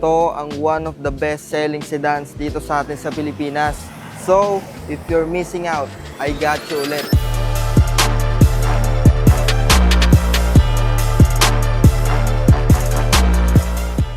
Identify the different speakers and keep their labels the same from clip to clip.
Speaker 1: Ito ang one of the best-selling sedans dito sa atin sa Pilipinas. So, if you're missing out, I got you ulit.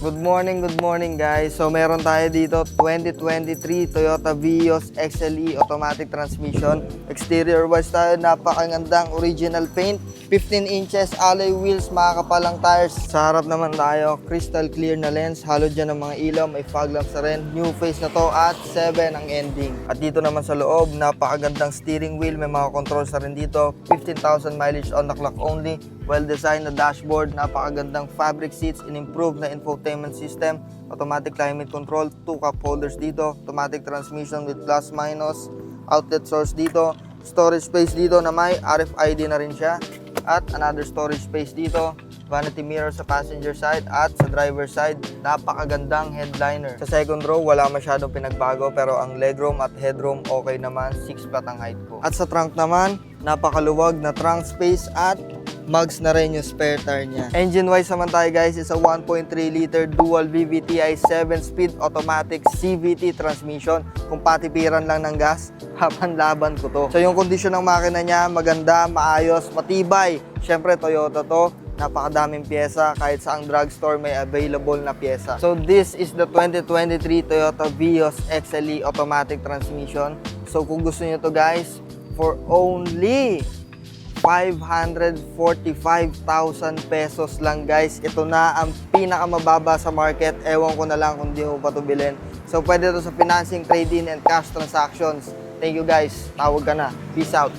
Speaker 1: Good morning guys. So meron tayo dito 2023 Toyota Vios XLE automatic transmission. Exterior wise tayo, napakagandang original paint, 15 inches alloy wheels, makakapalang tires. Sa harap naman tayo, crystal clear na lens, halogen ng mga ilaw, may fog lamps na rin. New face na to at 7 ang ending. At dito naman sa loob, napakagandang steering wheel, may mga controls na rin dito. 15,000 mileage on the clock only. Well-designed na dashboard, napakagandang fabric seats, in-improved na infotainment system, automatic climate control, 2 cup holders dito, automatic transmission with plus minus, outlet source dito, storage space dito na may RFID na rin siya, at another storage space dito, vanity mirror sa passenger side at sa driver side, napakagandang headliner. Sa second row, wala masyadong pinagbago pero ang legroom at headroom okay naman, 6 flat ang height ko. At sa trunk naman, napakaluwag na trunk space at mugs na rin yung spare tire niya. Engine wise naman tayo guys, is a 1.3 liter dual VVTi 7-speed automatic CVT transmission. Kung patipiran lang ng gas, laban ko to. So yung kondisyon ng makina niya, maganda, maayos, matibay. Syempre Toyota to, napakadaming pyesa, kahit sa ang drugstore may available na pyesa. So this is the 2023 Toyota Vios XLE automatic transmission. So kung gusto niyo to guys, for only 545,000 pesos lang guys. Ito na ang pinakamababa sa market. Ewan ko na lang kung di mo pa ito bilhin. So pwede ito sa financing, trade-in, and cash transactions. Thank you guys. Tawag ka na. Peace out.